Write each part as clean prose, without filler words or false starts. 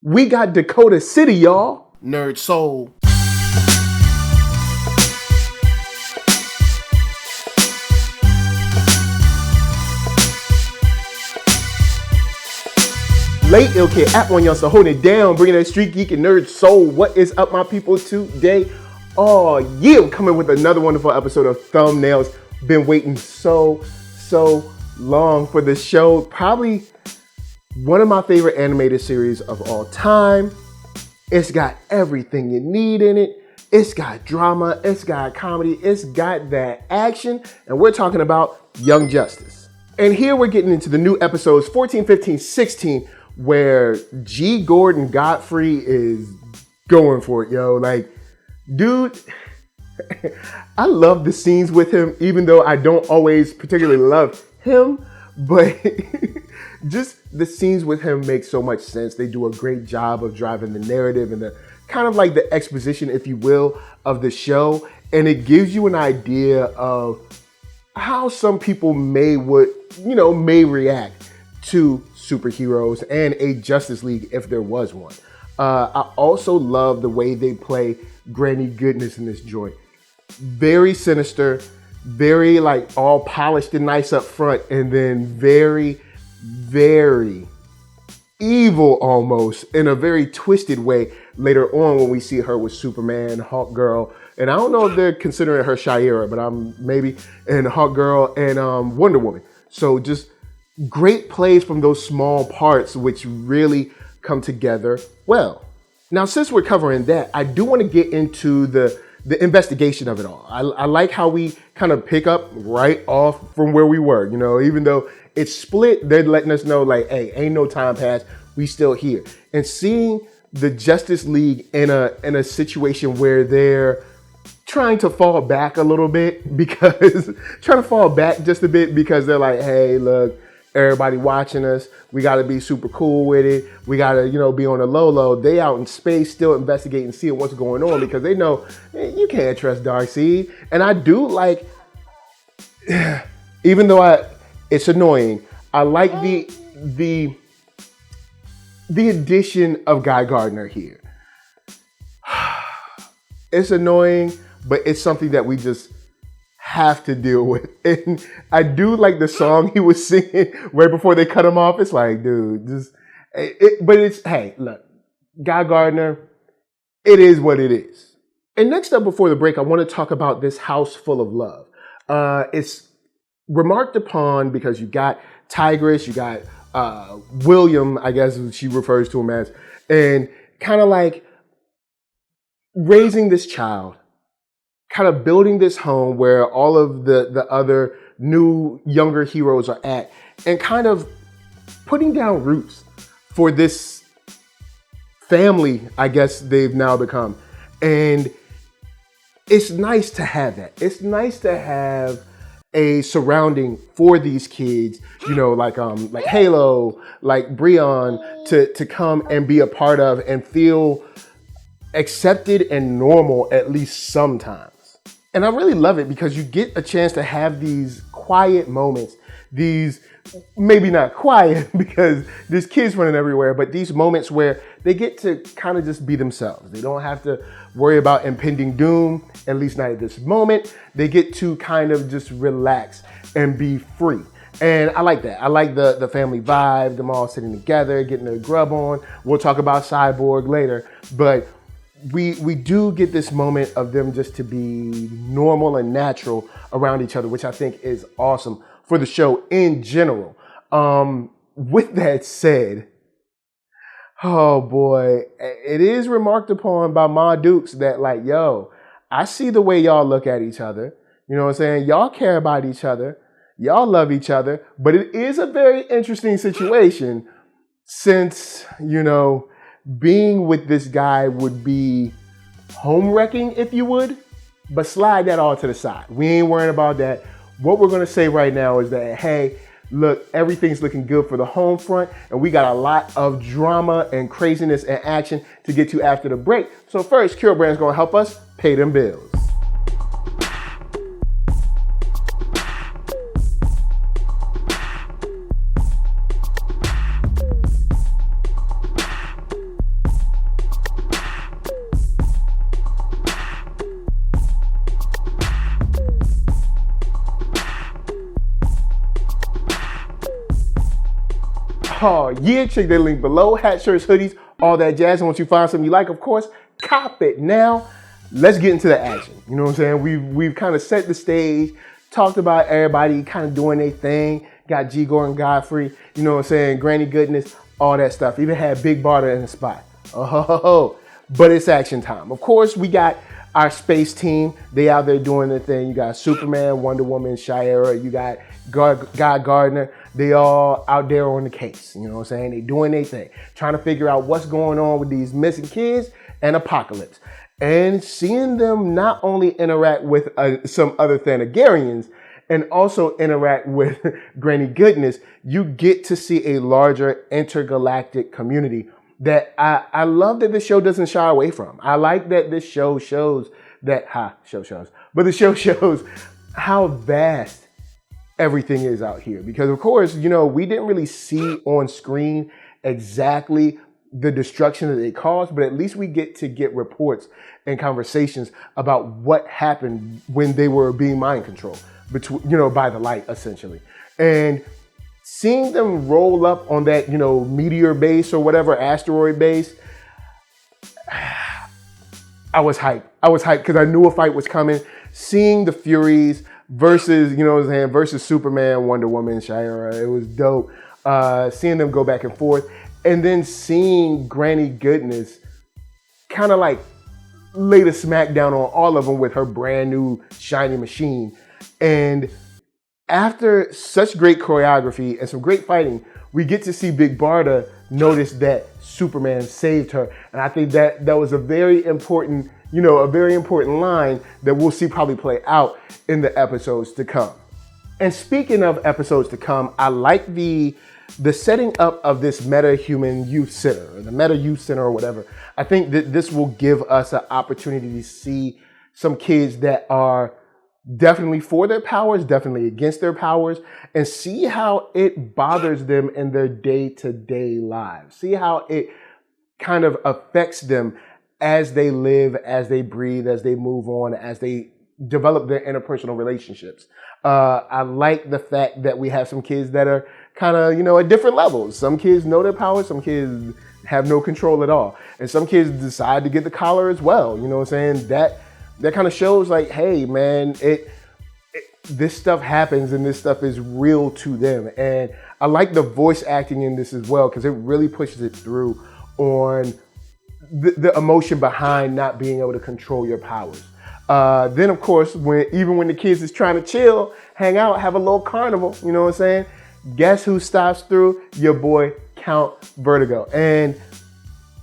We got Dakota City, y'all. NERDSoul. Late Ill Kid at OneYoungsta holding it down, bringing that StreetGeek and NERDSoul. What is up, my people, today? Oh, yeah, I'm coming with another wonderful episode of Thumbnails. Been waiting so long for this show. Probably one of my favorite animated series of all time. It's got everything you need in it. It's got drama, it's got comedy, it's got that action, and we're talking about Young Justice. And here we're getting into the new episodes 14, 15, 16, where G. Gordon Godfrey is going for it, yo. Like, dude, I love the scenes with him, even though I don't always particularly love him, but just the scenes with him make so much sense. They do a great job of driving the narrative and the kind of like the exposition, if you will, of the show. And it gives you an idea of how some people may react to superheroes and a Justice League if there was one. I also love the way they play Granny Goodness in this joint. Very sinister, very like all polished and nice up front, and then very evil almost in a very twisted way later on when we see her with Superman, Hawk Girl, and I don't know if they're considering her Shira, but maybe, and Hawk Girl and Wonder Woman. So just great plays from those small parts which really come together well. Now, since we're covering that, I do want to get into the investigation of it all. I like how we kind of pick up right off from where we were, even though it's split, they're letting us know like, hey, ain't no time passed, we still here. And seeing the Justice League in a situation where they're trying to fall back a little bit because they're like, hey, look, everybody watching us, we got to be super cool with it. We got to, be on the low. They out in space still investigating, seeing what's going on because they know you can't trust Darkseid. And I do like, even though it's annoying, I like the addition of Guy Gardner here. It's annoying, but it's something that we just have to deal with. And I do like the song he was singing right before they cut him off. It's like, dude, hey, look, Guy Gardner, it is what it is. And next up before the break, I want to talk about this house full of love. It's remarked upon because you got Tigress, you got William, I guess she refers to him as, and kind of like raising this child, kind of building this home where all of the other new younger heroes are at, and kind of putting down roots for this family, I guess they've now become. And it's nice to have that. It's nice to have a surrounding for these kids, like Halo, like Breon, to come and be a part of and feel accepted and normal at least sometimes. And I really love it because you get a chance to have these quiet moments, these maybe not quiet because there's kids running everywhere, but these moments where they get to kind of just be themselves. They don't have to worry about impending doom, at least not at this moment. They get to kind of just relax and be free. And I like that. I like the family vibe, them all sitting together, getting their grub on. We'll talk about Cyborg later, but we do get this moment of them just to be normal and natural around each other, which I think is awesome for the show in general. With that said, oh boy, it is remarked upon by Ma Dukes that like, yo, I see the way y'all look at each other. You know what I'm saying? Y'all care about each other. Y'all love each other. But it is a very interesting situation since, being with this guy would be home wrecking, if you would, but slide that all to the side. We ain't worrying about that. What we're going to say right now is that, hey, look, everything's looking good for the home front, and we got a lot of drama and craziness and action to get to after the break. So first, KURO Brand's going to help us pay them bills. Oh yeah, check that link below. Hat, shirts, hoodies, all that jazz. And once you find something you like, of course, cop it now. Let's get into the action. You know what I'm saying? We've kind of set the stage, talked about everybody kind of doing their thing. Got G. Gordon Godfrey, you know what I'm saying? Granny Goodness, all that stuff. Even had Big Barter in the spot. Oh, but it's action time. Of course, we got our space team. They out there doing their thing. You got Superman, Wonder Woman, Shayera. You got Guy Gardner. They all out there on the case. You know what I'm saying? They doing their thing. Trying to figure out what's going on with these missing kids and Apocalypse. And seeing them not only interact with some other Thanagarians and also interact with Granny Goodness, you get to see a larger intergalactic community that I love that this show doesn't shy away from. I like that this show shows that, but the show shows how vast everything is out here. Because of course, you know, we didn't really see on screen exactly the destruction that they caused, but at least we get to get reports and conversations about what happened when they were being mind controlled, by the light, essentially. And seeing them roll up on that, meteor base or whatever, asteroid base, I was hyped. Because I knew a fight was coming. Seeing the Furies versus, versus Superman, Wonder Woman, Shayera, it was dope. Seeing them go back and forth. And then seeing Granny Goodness kind of like lay the smack down on all of them with her brand new shiny machine. And after such great choreography and some great fighting, we get to see Big Barda notice that Superman saved her. And I think that was a very important, line that we'll see probably play out in the episodes to come. And speaking of episodes to come, I like the setting up of this meta-human youth center, or the meta youth center or whatever. I think that this will give us an opportunity to see some kids that are definitely for their powers, definitely against their powers, and see how it bothers them in their day-to-day lives. See how it kind of affects them as they live, as they breathe, as they move on, as they develop their interpersonal relationships. I like the fact that we have some kids that are kind of, at different levels. Some kids know their powers, some kids have no control at all. And some kids decide to get the collar as well. You know what I'm saying? That kind of shows like, hey man, this stuff happens and this stuff is real to them. And I like the voice acting in this as well, because it really pushes it through on the emotion behind not being able to control your powers. Then of course, even when the kids is trying to chill, hang out, have a little carnival, you know what I'm saying? Guess who stops through? Your boy, Count Vertigo. And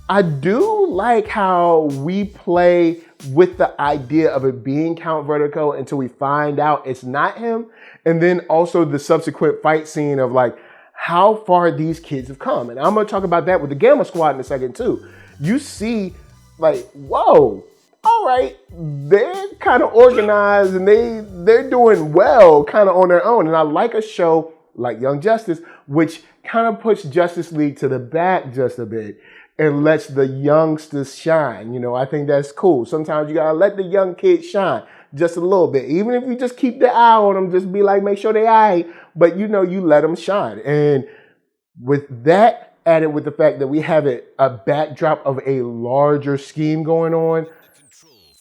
I do like how we play with the idea of it being Count Vertigo until we find out it's not him. And then also the subsequent fight scene of like how far these kids have come. And I'm going to talk about that with the Gamma Squad in a second too. You see like, whoa, all right, they're kind of organized and they're doing well kind of on their own. And I like a show like Young Justice, which kind of puts Justice League to the back just a bit and lets the youngsters shine. I think that's cool. Sometimes you gotta let the young kids shine just a little bit. Even if you just keep the eye on them, just be like, make sure they eye, but you let them shine. And with that added with the fact that we have a backdrop of a larger scheme going on,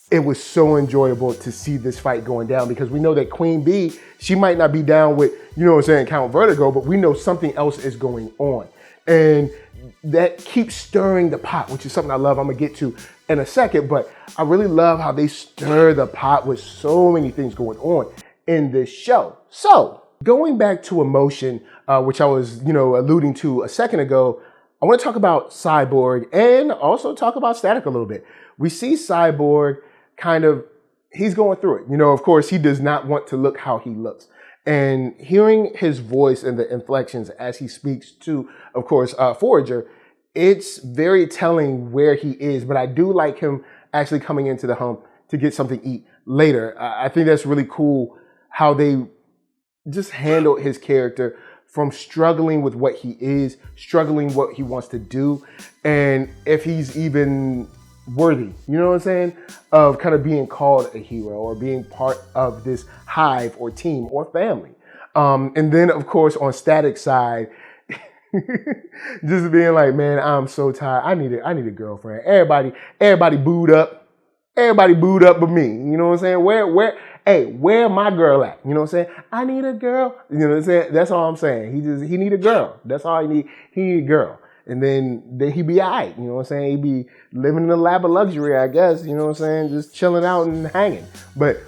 it was so enjoyable to see this fight going down, because we know that Queen Bee, she might not be down with, Count Vertigo, but we know something else is going on. And that keeps stirring the pot, which is something I love. I'm gonna get to in a second, but I really love how they stir the pot with so many things going on in this show. So going back to emotion, which I was, alluding to a second ago, I want to talk about Cyborg and also talk about Static a little bit. We see Cyborg he's going through it. Of course, he does not want to look how he looks. And hearing his voice and the inflections as he speaks to, of course, Forager, it's very telling where he is. But I do like him actually coming into the home to get something to eat later. I think that's really cool how they just handled his character from struggling with what he is, struggling what he wants to do, and if he's even worthy, you know what I'm saying, of kind of being called a hero or being part of this hive or team or family. And then, of course, on Static's side, Just being like, man, I'm so tired. I need a girlfriend. Everybody booed up. Everybody booed up but me. You know what I'm saying? Where my girl at? You know what I'm saying? I need a girl. You know what I'm saying? That's all I'm saying. He need a girl. That's all he need. He need a girl. And then he be all right. You know what I'm saying? He be living in a lap of luxury, I guess. You know what I'm saying? Just chilling out and hanging. But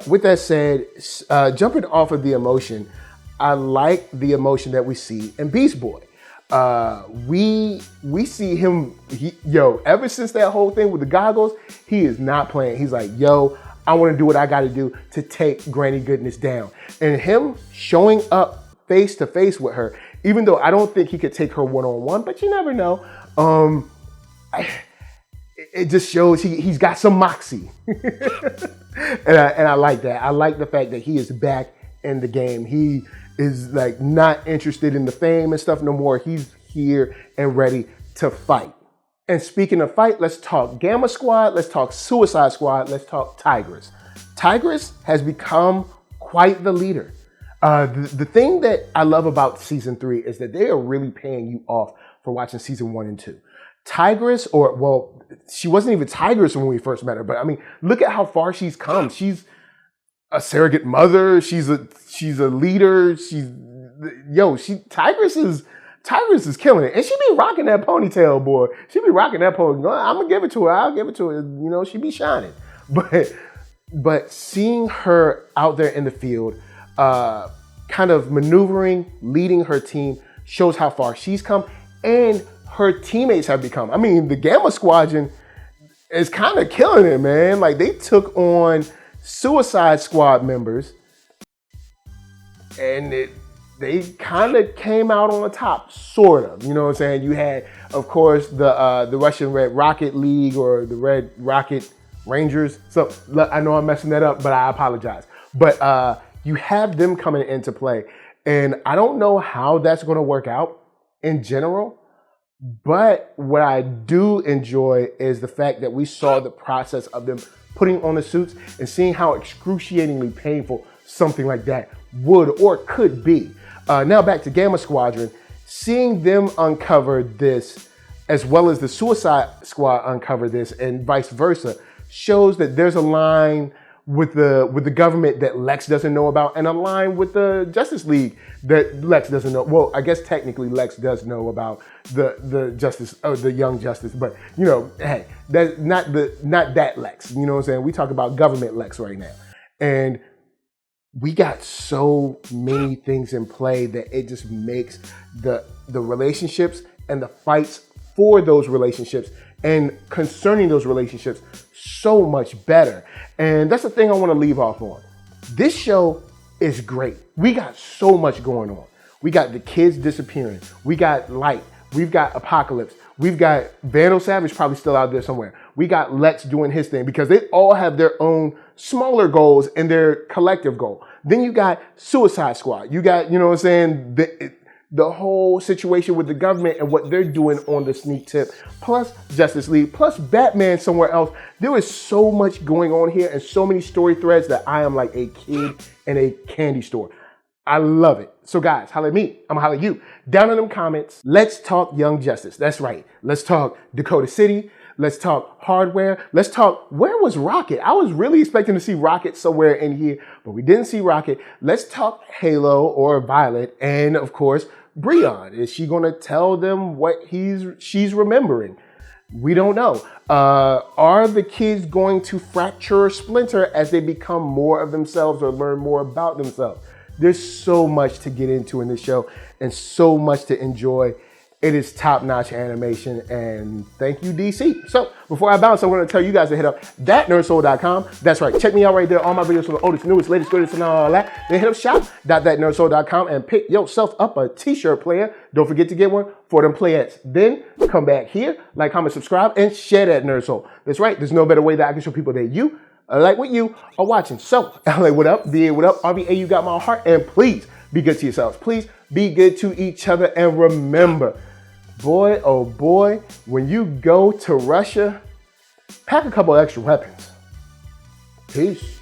with that said, jumping off of the emotion, I like the emotion that we see in Beast Boy. We see him, ever since that whole thing with the goggles, he is not playing. He's like, yo, I want to do what I got to do to take Granny Goodness down. And him showing up face to face with her, even though I don't think he could take her one-on-one, but you never know. It just shows he's got some moxie. and I like that. I like the fact that he is back in the game. He is like not interested in the fame and stuff no more. He's here and ready to fight. And speaking of fight, let's talk Gamma Squad, let's talk Suicide Squad, let's talk Tigress. Tigress has become quite the leader. The thing that I love about season 3 is that they are really paying you off for watching season 1 and 2. Tigress, she wasn't even Tigress when we first met her, but I mean, look at how far she's come. She's a surrogate mother. She's a leader. Tigress is killing it. And she be rocking that ponytail, boy. She be rocking that ponytail. I'm gonna give it to her. I'll give it to her. You know, she be shining. But seeing her out there in the field, kind of maneuvering, leading her team, shows how far she's come and her teammates have become. I mean, the Gamma Squadron is kind of killing it, man. Like, they took on Suicide Squad members and they kind of came out on the top, sort of. You know what I'm saying? You had, of course, the Russian Red Rocket League, or the Red Rocket Rangers. So I know I'm messing that up, but I apologize. But you have them coming into play. And I don't know how that's going to work out in general. But what I do enjoy is the fact that we saw the process of them putting on the suits and seeing how excruciatingly painful something like that would or could be. Now back to Gamma Squadron, seeing them uncover this as well as the Suicide Squad uncover this and vice versa shows that there's a line with the government that Lex doesn't know about, and a line with the Justice League that Lex doesn't know. Well, I guess technically Lex does know about the Justice, or the Young Justice, but you know, hey, that's not that Lex. You know what I'm saying? We talk about government Lex right now, and we got so many things in play that it just makes the relationships and the fights for those relationships and concerning those relationships so much better. And that's the thing I want to leave off on. This show is great. We got so much going on. We got the kids disappearing. We got Light. We've got Apocalypse. We've got Vandal Savage probably still out there somewhere. We got Lex doing his thing, because they all have their own smaller goals and their collective goal. Then you got Suicide Squad. You got, you know what I'm saying, the whole situation with the government and what they're doing on the sneak tip, plus Justice League, plus Batman somewhere else. There is so much going on here and so many story threads that I am like a kid in a candy store. I love it. So guys, holla at me. I'm gonna holla at you. Down in them comments, let's talk Young Justice. That's right. Let's talk Dakota City. Let's talk Hardware. Let's talk, where was Rocket? I was really expecting to see Rocket somewhere in here, but we didn't see Rocket. Let's talk Halo or Violet, and of course, Breon. Is she gonna tell them what she's remembering? We don't know. Are the kids going to fracture or splinter as they become more of themselves or learn more about themselves? There's so much to get into in this show and so much to enjoy. It is top-notch animation, and thank you, DC. So before I bounce, I'm going to tell you guys to hit up ThatNERDSoul.com. That's right. Check me out right there. All my videos from the oldest, newest, latest, greatest, and all that. Then hit up shop.ThatNERDSoul.com and pick yourself up a t-shirt player. Don't forget to get one for them playettes. Then come back here, like, comment, subscribe, and share that Nerd Soul. That's right. There's no better way that I can show people that you, like what you are watching. So, LA, what up? VA, what up? RVA, you got my heart. And please be good to yourselves. Please be good to each other. And remember, boy, oh boy, when you go to Russia, pack a couple extra weapons. Peace.